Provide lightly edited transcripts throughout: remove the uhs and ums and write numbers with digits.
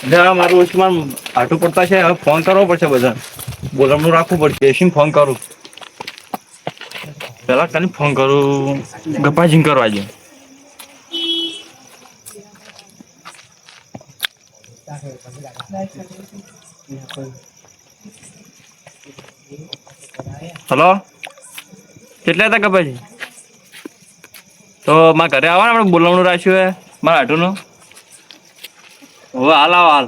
મારું ઓછું આટું પડતા છે. હવે ફોન કરવો પડશે બધા બોલવાનું રાખવું પડશે. એસી ફોન કરું પેલા તને ફોન કરું ગપાજી કરવા આજે. હલો કેટલા હતા ગપાજી? તો મારા ઘરે આવવા ને આપણે બોલવાનું રાખ્યું હે મારા આટુનું. હવે હાલ આવો હાલ.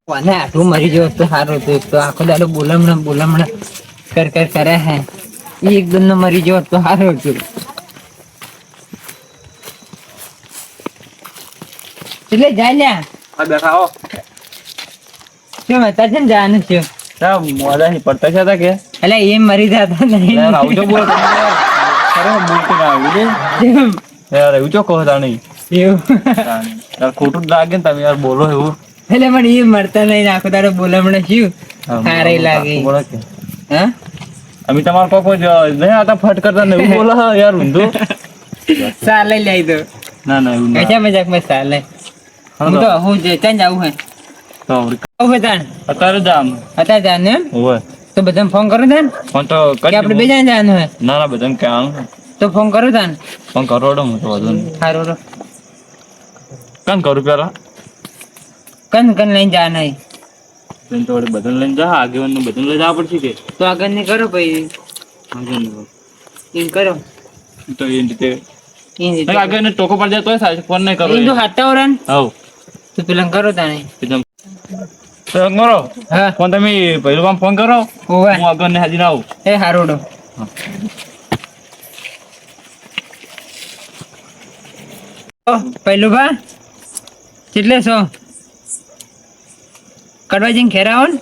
કોને આટલું મરી ગયો તો સારું હતું. તો આખો દાડો બોલમણા કરે હે. એકદમ નો મરી ગયો તો સારું હતું. એટલે જાય લ્યા. હા બેઠા આવો. શું હતા છે ને જવાનું છે? મોડા ની પડતા છે કે એટલે એમ મરી જતા નહીં. આવજો બોલ યાર એવું ચો કહો તા નહીં એવું યાર ખોટું જ લાગે ને તમે યાર બોલો એવું. એટલે પણ એ મરતા નહીં. આખો દાડો બોલમણા શું સારી લાગે. હા અમે તમારે કોઈ નહીં આતા ફટ કરતા ને એવું બોલો યાર ઊંધું ચાલે લઈ દો. ના ના એવું કશા મજાકમાં ચાલે. હું તો હું ત્યાં જવું હે અત્યારે જામ અત્યારે જાનું એમ હોય તો બધાને ફોન કરો તાન. ફોન તો કે આપણે બે જણ જવાનું હે? ના ના બધાને ક્યાં તો ફોન કરો તાન. ફોન કરો હું તો વધુ નહીં. સારું રો કાન કરું પેલા કન લઈને જવાના હે. તો વળી બધાને લઈને જા આગેવાન ને બધાને લઈ જવા પડશે કે તો આગળ ની કરો પછી એમ કરો તો એ રીતે આગળ ને ટોકો પડ જાય તો સાચું ફોન નહીં કરો. એ તો હાટા ઓરાન હવ તો પેલા કરો તાને. તો મારો હા ફોન તમે પહેલું કામ ફોન કરો. ઓવે હું આગળ ને હાજી આવું. એ હારું ડો પહેલું બા કેટલે છો? કડવા જઈને ઘેર આવો ને.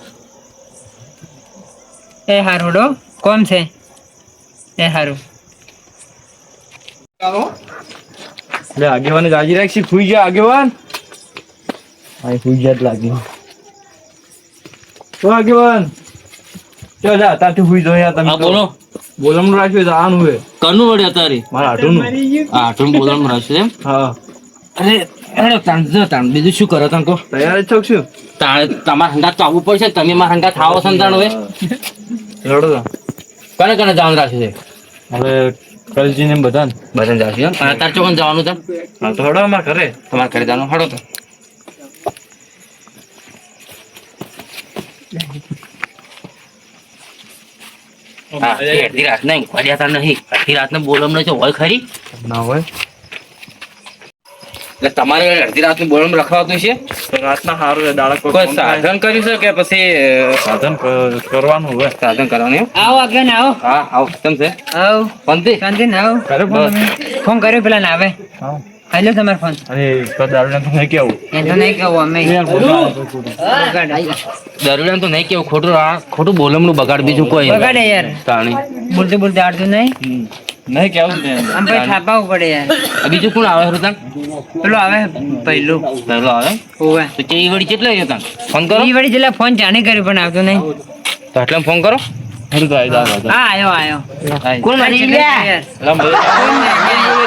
એ હારું ડો કોમ છે. એ હારું એટલે આગેવાને રાજી રાખી ખુઈ ગયા આગેવાન. હા ખુઈ ગયા જ લાગ્યું. તો આગેવાન ચો જા તાથી હુઈ જો યાર તમે. બોલો બોલમનું રાખ્યું તો આનું હે કનું વડે અત્યારે મારા આટુનું. આઠમ બોલવાનું રહેશે એમ. હા અરે અરે તાણ બીજું શું કરો તમે કહો. તૈયાર જ છો શું? તમારે હંગાત તો આવવું પડશે. તમે મારા હંગાત આવો સંતાણ હવે રડો કને કને જવાનું રાખે છે? હવે કલજી ને બધાને જશે એમ. તાર ચોકન જવાનું છે? હા તો હડો અમાર ઘરે. તમારે ઘરે જવાનું હડો તો. હા અડધી રાત નહીં પડ્યા તા નહીં. અડધી રાતને બોલમ નહીં હોય ખરી ના હોય એટલે તમારે અડધી રાતનું બોલમ રખવાતું છે. તો રાતના સારું છે દાડા કોઈ સાધન કર્યું છે કે પછી સાધન કરવાનું હોય. સાધન કરવાનું એમ. આવો આગળ ને આવો. હા આવો કેમ છે આવો શાંતિ શાંતિ ને આવો. કરે ફોન તમે? ફોન કર્યો પેલા ને આવે. હા હાલો તમારો ફોન. અરે તો દારૂ તો નહીં કેવું એનો નહીં કહું અમે દરુડા તો નહીં કેવું ખોટું ખોટું બોલમનું બગાડ બીજું કોઈ બગાડે યાર. તાણી બોલતે બોલતે આડતું નહીં. નહીં કેવું ને આમ પછી થાપાવું પડે યાર. બીજું કોણ આવે હરુતાન? પેલો આવે પહેલું. પહેલો આવે હોવે તો કે ઈ વળી કેટલા આવ્યો તાન ફોન કરો. ઈ વળી જેલા ફોન જાણે કર્યો પણ આવતો નહીં. તો એટલે ફોન કરો. હરું તો આવી જાવ હા આયો કોણ મારી ગયા યાર.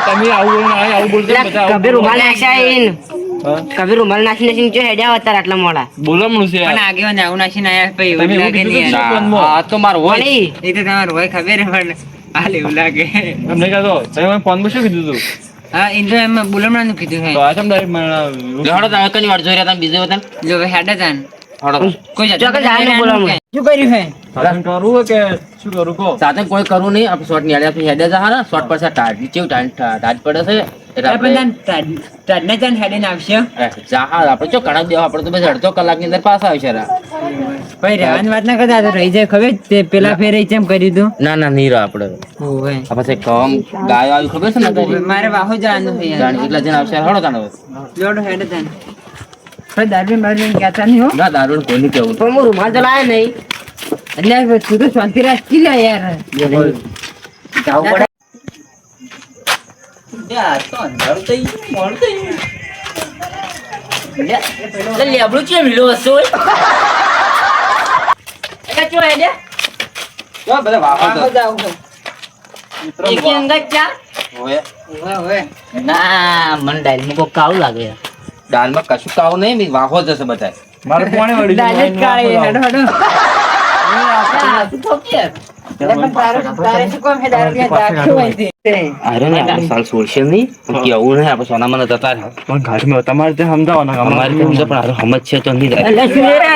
તમે આવું આવું બોલતો બધા કભી રૂમાલ નાખીને કભી રૂમાલ નાખીને જો હેડ્યા અત્યારે આટલા મોડા બોલમણું છે પણ આગેવાન આવું નાખીને આયા પછી એવું તમે લાગે એવું નહીં કીધું યાર. આ તો મારું હોય એ તો તમારું હોય ખબર હે પણ હાલ એવું લાગે. તમને કહેતો તમે ફોનમાં શું કીધું તું? હા એ તો એમ બોલમણાનું કીધું હે. તો આ ચમ ડાયરેક્ટ હડો તમે કની વાર જોઈ રહ્યા હતા બીજે હતા જો હવે હેડે તાન હડો કોઈ જાત ચોક્કસ જાણે બોલાવવાનું. શું કર્યું હે? સાધન કરવું હોય કે શું કરું કહો? સાથે કોઈ કરવું નહીં. આપણે શોર્ટ ની આપણે હેડે જા હા શોર્ટ પર ટાઢ કેવું ટાઢ પડે છે એટલે આ આપણે બધા ટાડના ચાન હેડીને આવશે. જા હા આપણે જો કણક દેવા આપણે તો બસ અડધો કલાકની અંદર પાસ આવશે રા. ભાઈ રહેવાની વાત ના કરતા આ તો રહી જાય ખબર તે પેલા ફેરે ચેમ કર્યું તું. ના ના નહીં રહે આપણે ઓવે આ પછી કમ ગાયો આવી ખબર છે ને તારી મારે વાહો જવાનું છે યાર. જાણી એટલા જણ આવશે હડો તાણ હવે. લોડો હેડે તાન ભાઈ દારૂ મારી કહેતા નહીં હો. ના દારૂ કોઈ નહીં કેવું. પણ હું રૂમાલ તો લાયા નહીં. એટલે તું તો શાંતિ રાખી લે યાર. જવું પડે. લેબડું કેમ લો હશે ઓય? એટલે ચો હેડ્યા? જો બધા વાહો વાહો જાવ છો. એકી અંદર ચાર? હોય ઓવે ઓવે ના મને ડાયલ માં કોક કાળું લાગે. દાળમાં કશું કાવું નહીં બી વાહો જશે બધા મારે પાણી વળી દાળ જ કાળી, હેડો, હેડો. તારે શું કામ છે? દારૂ પીને દાખલું હોય છે. અરે ને આપણે સાલ છોડશે નહીં કેવું નહીં આપણે સોનામાં જતા રહે પણ ઘાટમાં તમારે ત્યાં સમજાવવાના કામ. અમારે તો સમજો પણ હારું સમજ છે તો નહીં રહે. અલે શું રે?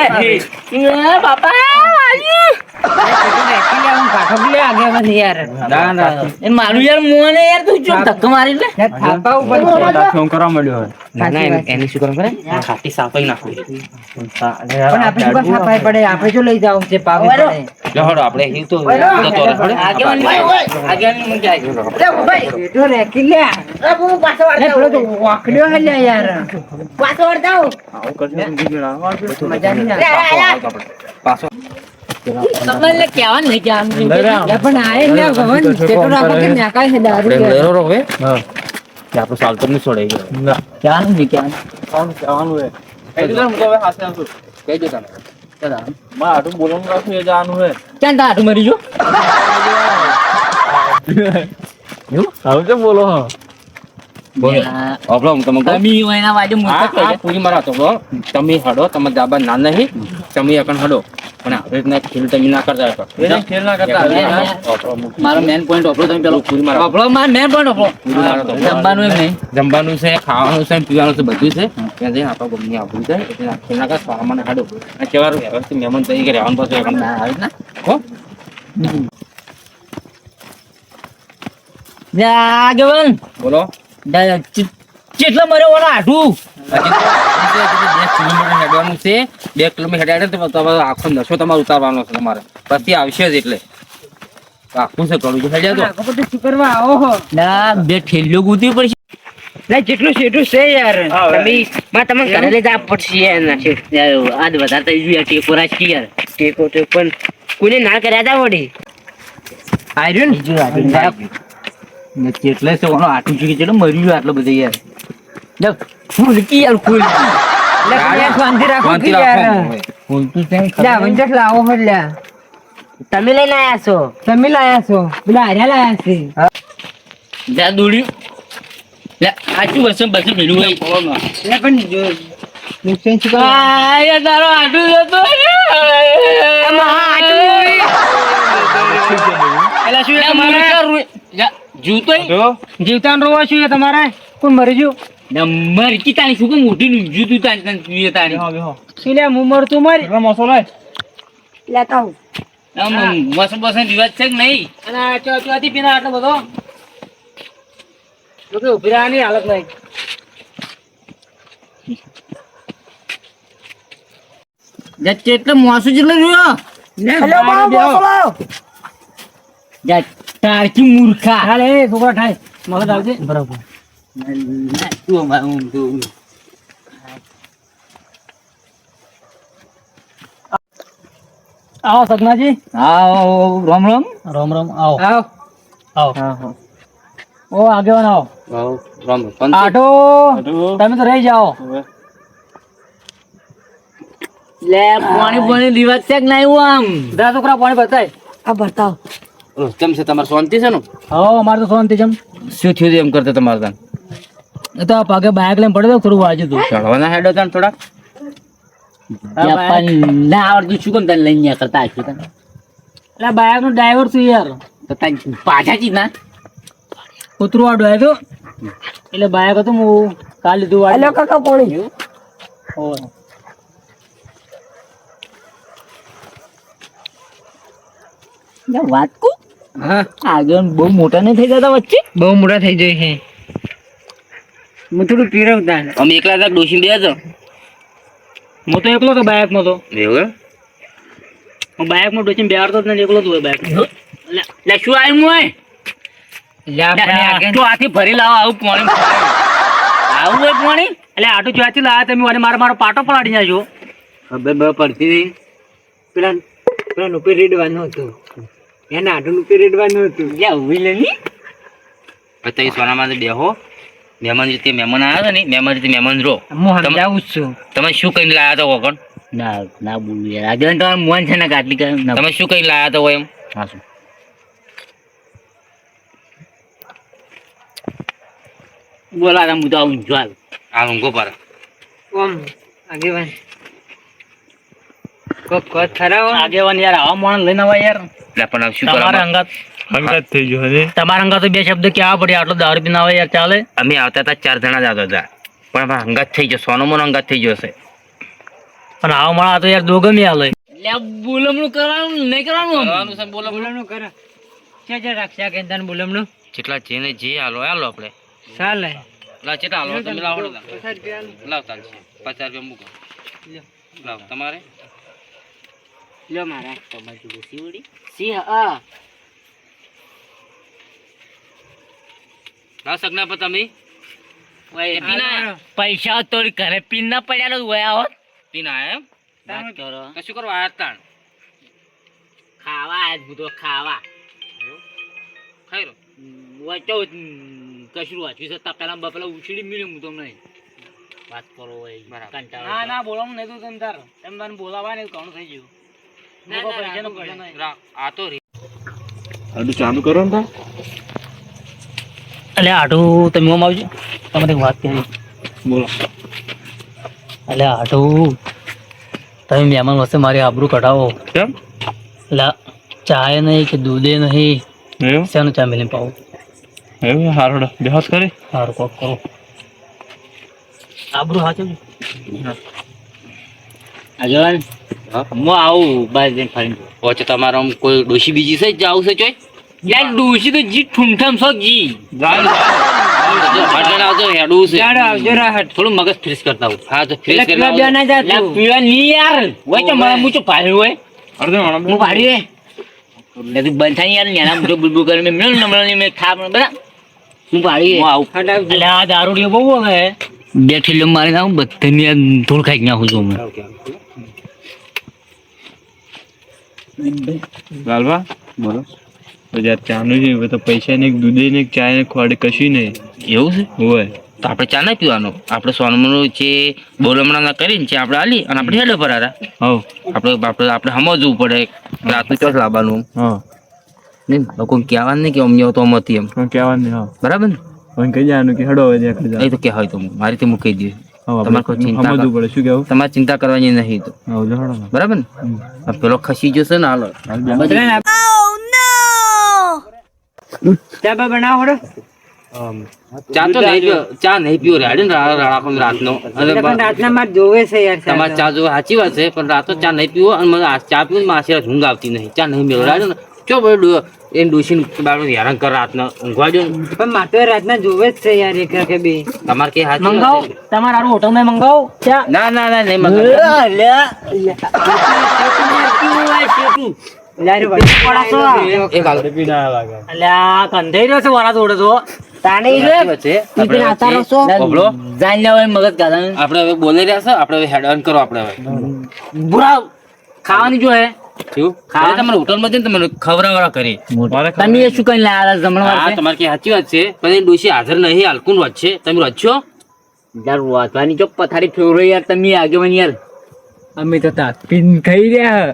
કાઢો લે આગે બસ યાર. એ મારું યાર મોને યાર તું ચો ધક્કો મારી લે યાર થાપા ઉપર છે. દાખલો કરવા મળ્યો હોય. ના ના એની શું કરવું પડે ખાટી સાપાઈ નાખવું પણ આપણે શું કામ થાપાઈ પડે? આપણે જો લઈ જાવ છે પાવ પડે. લહડો આપણે હિલ તો તોરે પડે તો રેકી લે. લે પેલો તો વાકડ્યો હે લે યાર. આવું કરશે તો બીજું ના આવે. મજા નહીં આવે. પાછો તમને કહેવાનું નહીં કહેવાનું. લે પણ આય લે ભગવાન ચેટો રાખો કે નાકાય છે દારૂ આપણે કે. લેરો રો હવે હા. કે આપણો સાલ તો નહીં છોડાઈ ગયો ના. કહેવાનું નહીં કહેવાનું. કહેવાનું હે. એટલે હું તો હવે હાથે આવશું. કહી દો તમે મારે આટલું બોલવાનું રાખ્યું એ જવાનું હે. ક્યાં દારૂ મરી જો? હવે તો બોલો હો. બોલો આપણો હું તમને કહું તમે એના બાજુ આ પૂરી મારા તો બરો તમે હડો તમે જાબા ના નહીં તમે એકણ હડો પણ આવી રીતના ખેલ તમે ના કરતા હતા એને ખેલ ના કરતા હવે મારો મેન પોઈન્ટ ઓપરો તમે પેલો પૂરી મારો આપણો માર મેં પણ આપણો પૂરી મારો તો જમવાનું એમ નહીં. જમવાનું છે ખાવાનું છે પીવાનું છે બધું છે ત્યાં જઈને આપણો ગમી આવવું છે એટલે ખેલ ના કર સામાન હડો અને કેવાનું વ્યવસ્થિત મહેમાન તરીકે રહેવાનું પાછું એકણ ના આવે ને હો આગેવાન બોલો કેટલા મરે ઓલા આઠું હજી તો 2 કિલોમીટર હેડવાનું છે 2 કિલોમીટર હેડે તો તમારો આખો નશો તમારે ઉતારવાનો છે તમારે પછી આવશે જ એટલે આખું છે કરું હેડ્યા તો શું કરવા આવો હો? ના બે ઠેલ્યો ગુતી પડશે. ના જેટલું સેટું છે યાર. તમને ઘરે લઈ જવા પડશે યાર નાખી. આજ વધારે થઈ ગયું યાર ટેકો રાખી યાર ટેકો તો પણ કોઈને ના કર્યા હતા વળી આર્યું ને કેટલે છે ઓનો આટું ચૂકી ચેલો મર્યું આટલો બધો યાર ફૂલકી યાર ફૂલકી. લે યાર શાંતિ રાખો કે યાર. લે વંજક લાવો હો લે. તમે લઈને આયા છો તમે લાયા છો પેલા હાર્યા લાયા છે. જા દોડ્યું લે આટલું વર્ષ બસ મેળું હોય લે પણ નુકસાન શું કરવા? યાર તારો આટું જતો એલા શું તમારે જૂતો જીવતા રોવા શું તમારે? કોણ મરી ગયું? મરકી તાણી શું કે મોટી નું જૂતું તાણી તાણી શું લે હું મરતું મરી? મોસો લાય. લેતા હું બસ બસ દિવસ છે કે નહીં અને ચોથી પીના આટલો બધો જોકે ઉભી રહેવાની હાલત નહીં. એટલે મોસું જેટલું જોયો તારકી મૂર્ખા હાલે એ છોકરા ઠાય મગજ આવજે. બરાબર. આવો સદનાજી. આવો રામ રામ રામ રામ. આવો આવો આવો. ઓ આગેવાન આવો. રામ આટો તમે તો રહી જાઓ. લે પાણી દિવસ છે કે નહીં આમ દા છોકરા પાણી બતાય. આ બતાવ કેમ છે તમારે શાંતિ છે ને હા અમારે તો શાંતિ છે. શું થયું એમ કરતા તમારે ત્યાં એ તો આ પગે બાઇક લઈને પડ્યો થોડું વાંચ્યું તું. ચડવાના હેડો ત્યાં થોડા ના આવડતું શું કેમ તને લઈને કરતા આપ્યું તને એટલે બાઇક નો ડ્રાઈવર છું યાર. તો તને પાછા ચી ના કૂતરું વાડો આવ્યો એટલે બાઇક હતું હું કાલ લીધું વાડ્યું. કાકા પાણી ઓય. વાત કો હા આગળ બહુ મોટા નહીં થઈ જતા વચ્ચે બહુ મોટા થઈ જાય છે. હું થોડું પીરવતા. અમે એકલા તક ડોસી બે છો હું તો એકલો તો બાઇક માં તો એવું હું બાઇક માં ડોચીને બેહાડતો જ નથી. એકલો જ હોય બાઇક. લે શું આવ્યું હોય તો આથી ભરી લાવો આવું પાણી આવું હોય પાણી એટલે આટો જ્યાંથી લાયા તમે અને મારો પાટો પલાડી નાખ્યો. ખબર પડતી નહીં પેલા નુપી રેડવાનું હતું. એને આટું નુપી રેડવાનું હતું. યા ઉભી લેની પછી સોનામાં બેહો મહેમાન રીતે મહેમાન આવ્યા ને મહેમાન રીતે મહેમાન રો હું સમજાવું જ છું. તમે શું કઈ લાયા હતા વગર ના ના બોલું યાર આજે તમારું મોન છે ને કાટલી તમે શું કઈ લાયા હતા હોય એમ હા શું બોલા હું તો આવું ચાલ આ ઊંઘો પર ઓમ આગેવાન કોક ખરા આગેવાન યાર આવા માણસ લઈને આવા યાર એટલે પણ હવે શું તમારા કરવા અંગાત હંગાત થઈ ગયો હે તમારા અંગાત તો બે શબ્દ કહેવા પડે આટલો દારૂ પીને આવે યાર ચાલે અમે આવતા હતા 4 જણા જ આવતા હતા પણ હવે અંગાત થઈ ગયો સોનોમોનો અંગાત થઈ ગયો છે પણ આવા માણસ તો યાર દોગમી આલે એટલે બોલમણું કરવાનું નહીં કરવાનું છે બોલવાનું કરે છે રાખ્યા કે તને બોલમનું જેટલા જેને જે હાલો આપણે ચાલે લા ચેટા હાલો તમે લાવો પસાર પીવાનું. લાવ ચાલશે 50 રૂપિયા મૂકો લાવ તમારે લ્યો મારા તમારી જોસી વડી સી હા લાવ સગના પર તમે પૈસા તો ઘરે પીન ના પડ્યા હોય આવો પીના એમ વાત કરો કશું કરવા આયા તાણ ખાવા આજ બધો ખાવા ખાઈ રહ્યો વાંચો કશું વાંચ્યું છે પેલા બપલા ઉછળી મળ્યું હું તમને વાત કરો હોય બરાબર. ના ના બોલવાનું નહીં તું તાર એમ તને બોલાવા નહીં કોણ થઈ ગયું પૈસાનો પ્રશ્ન નહીં. આ તો આડું ચાલુ કરો ને એટલે આટું તમે ઓમ આવજો તમે એક વાત કરી બોલો એટલે આટું તમે મહેમાન વચ્ચે મારી આબરૂ કઢાવો કેમ એટલે ચાય નહીં કે દૂધે નહીં એવું શેનું ચા મિલી પાવું એવું હારોડો બેહોશ કરી સારું કોક કરો આબરૂ હાચવજો આગળ હું આવું બસ જઈને ફરીને વચ્ચે તમારો આમ કોઈ ડોશી બીજી છે જાવ છે ચોય યાર ડોશી તો જી ઠુંઠામ છો જી હટણ આવજો હેડું છે ચાલો આવજો રાહત થોડું મગજ ફ્રેશ કરતા હું હા તો ફ્રેશ એટલે પેલા બે ના લા જાતું પીવા નહીં યાર હોય તો મને મૂચો ભાડ્યું હોય અડધો માણસ હું ભાડ્યું હે તું બંધ થાય યાર નેના મૂચો બુલબુલ કરીને મેં નમળની મેં ખા બરા હું ભાડ્યું હું આવું હટાવજો એટલે આ દારૂડિયો બહુ હવે બે ઠેલીઓ મારીને આવું બધાની આ ધૂળ ખાઈ નાખું છું હું લાલવા બોલો તો જ્યારે ચાનું છે હવે તો પૈસા ને દૂધે ને ચા ને ખોડે કશું નહીં એવું છે હોય તો આપણે ચા નહીં પીવાનો આપણે સોનમનો જે બોલમણા કરીને છે આપણે આલી અને આપણે હેડે પર આરા હવ આપણે સમજવું પડે રાતનું ચોસ લાવવાનું હા નહીં લોકો કહેવાનું નહીં કે અમને તો અમતી એમ પણ કહેવાનું નહીં હા બરાબર ને હવે કહી જવાનું કે હડો હવે ત્યાં એ તો કહેવાય તો મારી રીતે મૂકી દઈએ હવે તમારે કોઈ ચિંતા સમજવું પડે શું કેવું તમારે ચિંતા કરવાની નહીં તો હા જો હડો બરાબર ને આ પેલો ખસી જશે ને હાલો ચા બા બનાવો હડો ચા તો નહીં પીવો ચા નહીં પીવો રે હાડે ને રાળા રાતનો અને એટલે પણ રાતના માર જોવે છે યાર ચા તમારે ચા જો સાચી વાત છે પણ રાતો ચા નહીં પીવો અને મને ચા પીવું માસે ઊંઘ આવતી નહીં ચા નહીં મેળવો રાડે ને ચો ભાઈ એ ડોસીને બાળકો હેરાન કરે રાતના ઊંઘવા જો પણ મારે રાતના જોવે જ છે યાર એક કે બે તમારે કે હાચી વાત મંગાવો છે? તમારે આરું હોટલમાં મંગાવો ચા ના ના ના નહીં મંગાવો. યાર વળી પડાશો એક હાલ. એટલે આ કંધાઈ રહ્યો છે વાળા જોડે તો તાને સાચી વાત છે. આપણે ઓભળો. જાણ લેવાય મગજ કાઢા આપણે હવે બોલી રહ્યા છે આપણે હવે હેડ ઓન કરો આપણે હવે બુરા ખાવાની જો હે શું ખાલી તમારે હોટલમાં જઈને તમે ખવડાવવા કરી તમે એ શું કઈ લાયા જમણવાર હા છે તમારે કે સાચી વાત છે પણ એ ડોશી હાજર નહીં હાલકુન વાત છે તમે રચ્યો યાર વાતવાની જો પથારી ફેવરો યાર તમે આગેવાન યાર અમે તો તાપીન ખાઈ રહ્યા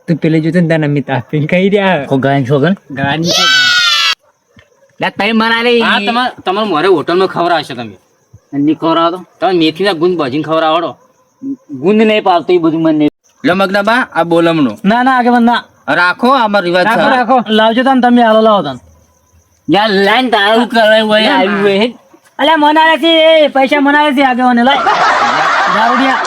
તું પેલે જોતો ને તને અમે તાપીન ખાઈ રહ્યા ખોગાન છોગન ગાની લા તઈ મારા રે હા તમારે મારે હોટલમાં ખવડાવશો તમે ની ખવરાવો તો તમે મેથીના ગુંદ ભાજીને ખવડાવડો ગુંદ નહીં પાવતો એ બધું મને લો મગનાબા આ બોલમનો ના ના આગેવાન ના રાખો આમાં રિવાજ છે રાખો લાવજો તને તમે હાલો લાવો તને યાર લાઈન તારું કરાય હોય આવ્યું હોય અલ્યા મનાલે છે પૈસા મનાલે છે આગેવાને લાય દારૂડિયા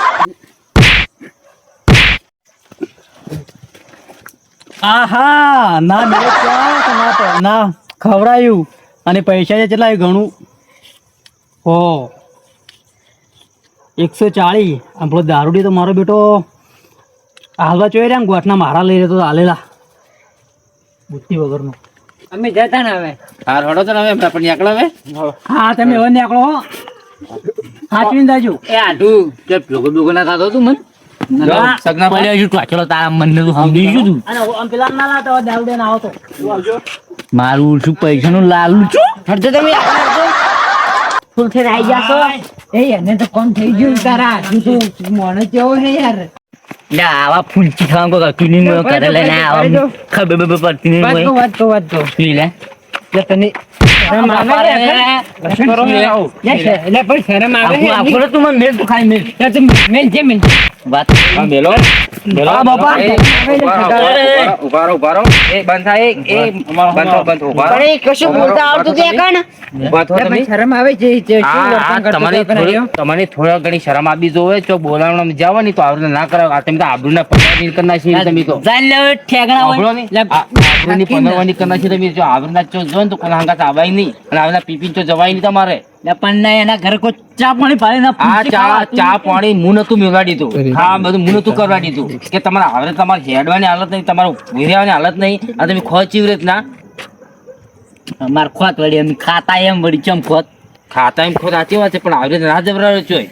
આહા ના મેરે ક્યાં કે ના તો ના ખવડાયું અને પૈસા છે કેટલા ઘણું હો 140 આપણો દારૂડી તો મારો બેટો હાલવા ચોઈ રહ્યા ને ગોઠના મારા લઈ રહ્યો તો હાલેલા બુદ્ધિ વગરનો અમે જતા ને હવે હાર હડો તો હવે આપણે નીકળો હવે હા તમે હવે નીકળો હો સાચવીને જાજો એ આઢું કે ભોગો ભોગો ના થતો તું મન સગના પડ્યો છું ટોચલો તારા મનને તું સમજી શું તું અને આમ પેલા ના લાતો દારૂ દેને આવો તો મારું શું પૈસાનું લાલુ છું હરજો તમે ફૂલ થઈ આવી જાશો એ એને તો કોણ થઈ ગયું તારા તું તો મોણ કેવો હે યાર લે આવા ફૂલચી ખાવા કો ક્લીનિંગ કરે લે ના આવા ખબર બબ પડતી નહીં હોય વાત તો પી લે એટલે તને શરમ આવે ને? કરો ને આવું. એટલે પણ શરમ આવે ને? આખું તું મને મેલ તું ખાઈ મેલ એટલે તું મેલ જે મેલ. વાત હા, મેલો મેલો. હા, બાપા. એ, ઉભા રહો. એ બંધ થાય. એ બંધ થો, ઉભા રહો. કશું બોલતા આવતું તે કાન ઉભા થો તમે. શરમ આવે છે શું હા, વર્તન કરતો તમારે હતો કરાયો? તમારે થોડા ઘણી શરમ આપી જોવે જો બોલાવવામાં જાવ ને તો આવડે ના કરાવ આ તમે તો આબરૂના 15 કરી નાખી તમે તો જાણ લે હવે ઠેકણા હોય સાંભળો ને? આબરૂની 15 વાની કરી નાખી તમે જો આબરૂના ચો જો ને તો કોના હંગાત આવાય નહીં અને આવના પીપીન ચો જવાય નહીં તમારે લે પણ ના એના ઘરે કોઈ ચા પાણી પાડી ના આ ચા પાણી હું નતું મેળવા દીધું હા બધું હું નતું કરવા દીધું કે તમારે આવડે તમારે હેડવાની હાલત નહીં તમારે વિરવાની હાલત નહીં આ તમે ખોચ ચીવ રીત ના માર ખોત વળી એમ ખાતા એમ વળી ચમ ખોત ખાતા એમ ખોટ સાચી વાત છે પણ આવડે ના જબરાવે ચોય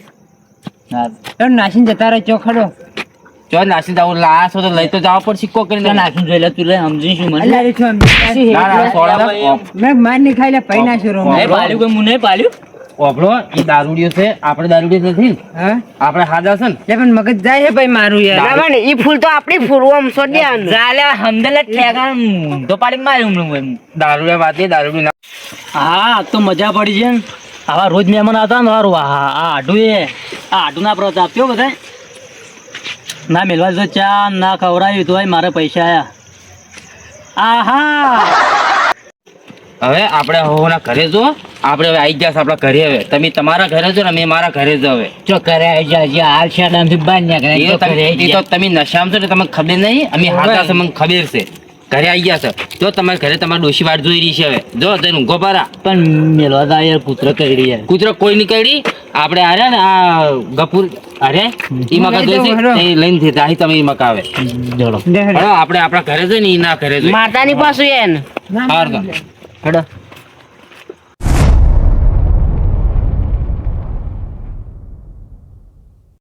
તો નાસીને જતા રહે ચોખડો ચો નાસી જાવ લાશ હોય તો લઈ તો જવા પડશે સિક્કો કરીને તો નાખીને જોઈ લે તું લે સમજી શું મને અલ્યા રે છો ના, ના, સોડા મેં માર નહીં ખાઈ લે પૈ નાખ્યો રો નહીં પાલ્યું કોઈ મું નહીં પાલ્યું ઓભળો એ દારૂડિયો છે આપણે દારૂડિયો નથી ને. હા આપણે હાજા છે ને લે પણ મગજ જાય છે ભાઈ મારું યાર ઈ ફૂલ તો આપણી ફૂલ ઓમ સોડિયા ચાલે હમદલે ઠેકાણ તો પાડી માર્યું હમણાં એમ દારૂડિયા વાતે દારૂડિયો ના હા તો મજા પડી છે ને આવા રોજ મહેમાન આવતા ને સારું આ આડું આ આડું ના પ્રતાપ થયો બધા ના મેલવા જો ચા ના ખવડાવ્યું તોય મારે પૈસા આયા આહા હવે આપણે હોના ઘરે જો આપણે હવે આવી ગયા છે આપણા ઘરે હવે તમે તમારા ઘરે જો ને અમે મારા ઘરે જ હવે ચો કરે જે હાલ શાડામથી બહાર નીકળે એ તો એ તો તમે નશામાં છો ને તમને ખબર નહીં અમે હાથા છે મને ખબર છે ઘરે આવી ગયા છે જો તમારા ઘરે તમારી ડોશી વાટ જોઈ રહી છે હવે જો તને ઊંઘો પારા પણ મેલવા તો યાર પુત્ર કરી યાર કૂતરો કોઈ નહીં કરી આપણે આર્યા ને આ ગપુર અરે ઈ મકા જોઈ છે એ લઈને દેતા અહીં તમે ઈ મકા આવે જોડો હવે આપણે આપણા ઘરે જઈને ઈ ના ઘરે જોઈ માતાની પાસે એને હાર તો હેડો